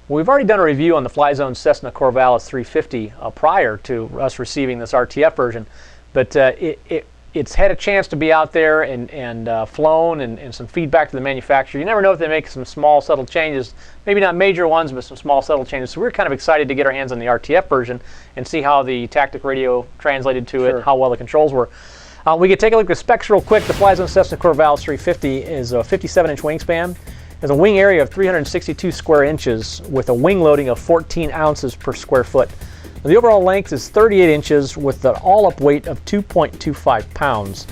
We've already done a review on the Flyzone Cessna Corvalis 350 prior to us receiving this RTF version, but it's had a chance to be out there and flown and some feedback to the manufacturer. You never know if they make some small, subtle changes, maybe not major ones, but some small, subtle changes. So we're kind of excited to get our hands on the RTF version and see how the tactic radio translated to it, how well the controls were. We could take a look at the specs real quick. The Flyzone Cessna Corvalis 350 is a 57-inch wingspan. Has a wing area of 362 square inches with a wing loading of 14 ounces per square foot. Now, the overall length is 38 inches with an all-up weight of 2.25 pounds.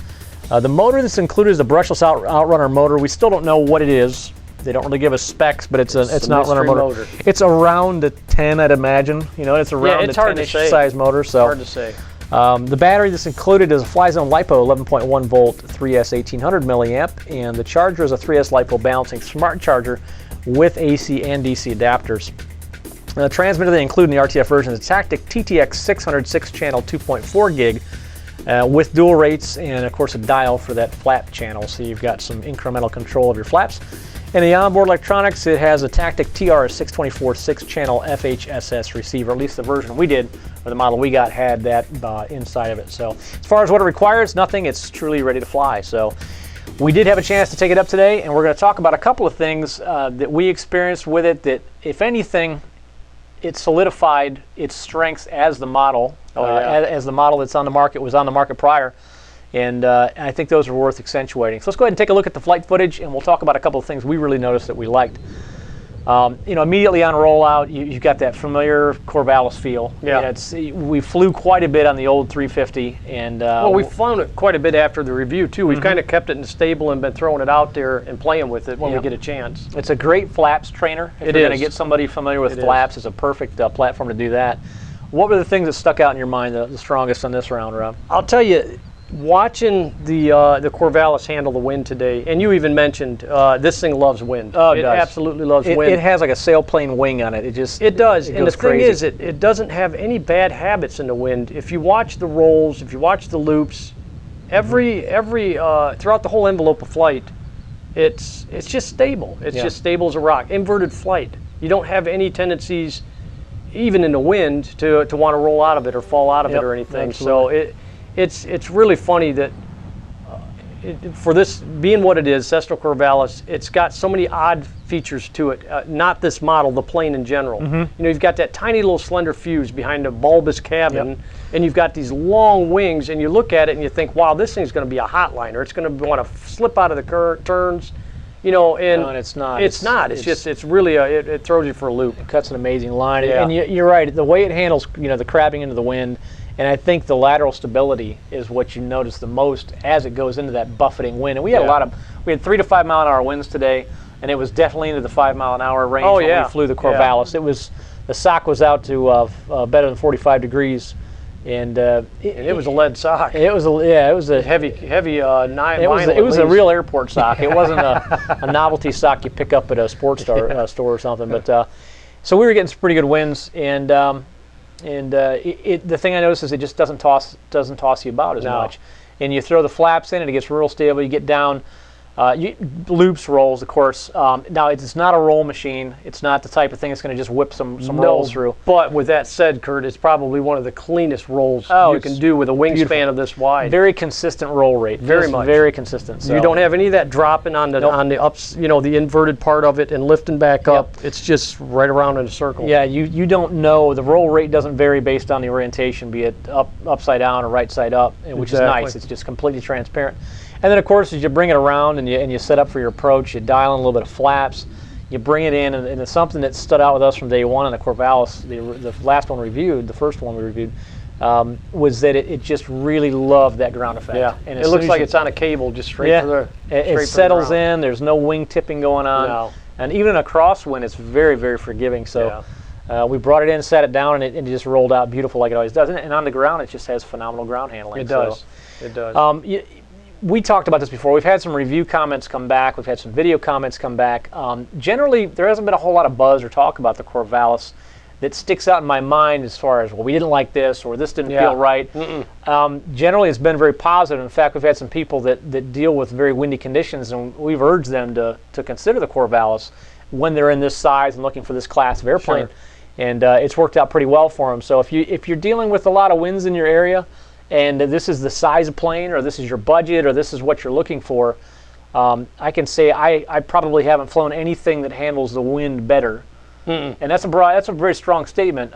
The motor that's included is a brushless outrunner motor. We still don't know what it is. They don't really give us specs, but it's an outrunner motor. It's around a 10, I'd imagine. You know, it's around a 10-ish size motor. So hard to say. The battery that's included is a Flyzone LiPo 11.1 volt 3S 1800 milliamp, and the charger is a 3S LiPo balancing smart charger with AC and DC adapters. The transmitter they include in the RTF version is a Tactic TTX 600 6-channel 2.4 gig with dual rates and of course a dial for that flap channel, so you've got some incremental control of your flaps. And the onboard electronics, it has a Tactic TR 624 6-channel FHSS receiver. At least the version we did, or the model we got, had that inside of it. So as far as what it requires, nothing. It's truly ready to fly. So we did have a chance to take it up today, and we're going to talk about a couple of things that we experienced with it that, if anything, it solidified its strengths as the model, as the model that's on the market was on the market prior. And I think those are worth accentuating. So let's go ahead and take a look at the flight footage, and we'll talk about a couple of things we really noticed that we liked. You know, immediately on rollout, you've got that familiar Corvalis feel. Yeah. We flew quite a bit on the old 350, and well, we've flown it quite a bit after the review too. We've kind of kept it in stable and been throwing it out there and playing with it when we get a chance. It's a great flaps trainer. If you're going to get somebody familiar with flaps, it's a perfect platform to do that. What were the things that stuck out in your mind the strongest on this round, Rob? I'll tell you, watching the Corvalis handle the wind today, and you even mentioned this thing loves wind. Oh, it does. Absolutely loves wind. It has like a sailplane wing on it. It does. And the thing is, it doesn't have any bad habits in the wind. If you watch the rolls, if you watch the loops, every throughout the whole envelope of flight, it's just stable. It's just stable as a rock. Inverted flight. You don't have any tendencies, even in the wind, to want to roll out of it or fall out of it or anything. Absolutely. So it's really funny that for this being what it is, Cessna Corvalis, it's got so many odd features to it. Not this model, the plane in general. You know, you've got that tiny little slender fuse behind a bulbous cabin, and you've got these long wings, and you look at it and you think, wow, this thing's going to be a hotliner. It's going to want to slip out of the turns. You know, and it's not. It's really it throws you for a loop. It cuts an amazing line, and you're right. The way it handles, you know, the crabbing into the wind, and I think the lateral stability is what you notice the most as it goes into that buffeting wind. And we had we had 3 to 5 mile an hour winds today, and it was definitely into the 5 mile an hour range when we flew the Corvalis. It was, the sock was out to better than 45 degrees. And it was a lead sock. It was a heavy It was a real airport sock. It wasn't a novelty sock you pick up at a sports store or something. But so we were getting some pretty good winds, and the thing I noticed is it just doesn't toss you about as much. And you throw the flaps in, and it gets real stable. You get down. Loops, rolls, of course. Now, it's not a roll machine. It's not the type of thing that's going to just whip some rolls through. But with that said, Kurt, it's probably one of the cleanest rolls you can do with a wingspan of this wide. Very consistent roll rate. Very consistent. So. You don't have any of that dropping on the ups, you know, the inverted part of it and lifting back up. It's just right around in a circle. Yeah, you don't know. The roll rate doesn't vary based on the orientation, be it upside down or right side up, which is nice. It's just completely transparent. And then, of course, as you bring it around and you set up for your approach, you dial in a little bit of flaps, you bring it in, and it's something that stood out with us from day one on the Corvalis, the last one we reviewed, the first one we reviewed, was that it just really loved that ground effect. Yeah, and it looks like it's on a cable just straight for the it settles in, there's no wing tipping going on. No. And even in a crosswind, it's very, very forgiving. So we brought it in, sat it down, and it just rolled out beautiful like it always does. And on the ground, it just has phenomenal ground handling. It does. It does. We talked about this before. We've had some review comments come back. We've had some video comments come back. Generally, there hasn't been a whole lot of buzz or talk about the Corvalis that sticks out in my mind as far as, well, we didn't like this or this didn't feel right. Generally, it's been very positive. In fact, we've had some people that deal with very windy conditions, and we've urged them to consider the Corvalis when they're in this size and looking for this class of airplane. Sure. And it's worked out pretty well for them. So if you're dealing with a lot of winds in your area, and this is the size of plane, or this is your budget, or this is what you're looking for, I can say I probably haven't flown anything that handles the wind better. And that's a very strong statement.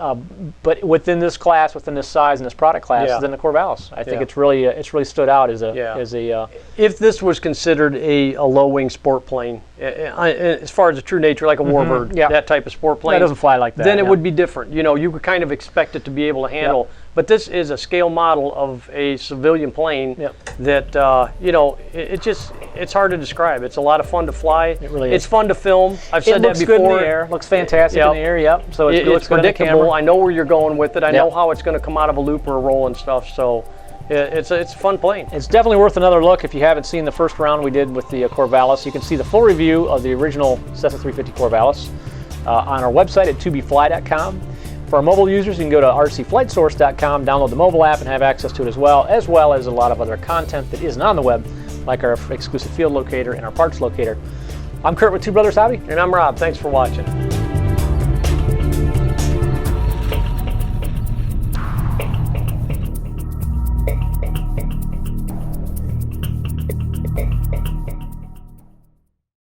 But within this class, within this size and this product class, than the Corvalis, I think it's really stood out as a. If this was considered a low wing sport plane, as far as the true nature, like a Warbird, that type of sport plane, that doesn't fly like that. Then it would be different. You know, you could kind of expect it to be able to handle. But this is a scale model of a civilian plane that you know, it's hard to describe. It's a lot of fun to fly. It really is. It's fun to film. I've said that before. It looks good in the air. Looks fantastic in the air. Yep. So it's predictable. I know where you're going with it. I know how it's going to come out of a loop or a roll and stuff. So it's a fun plane. It's definitely worth another look. If you haven't seen the first round we did with the Corvalis, you can see the full review of the original Cessna 350 Corvalis on our website at tubefly.com. For our mobile users, you can go to rcflightsource.com, download the mobile app, and have access to it as well as a lot of other content that isn't on the web, like our exclusive field locator and our parts locator. I'm Kurt with Two Brothers Hobby. And I'm Rob. Thanks for watching.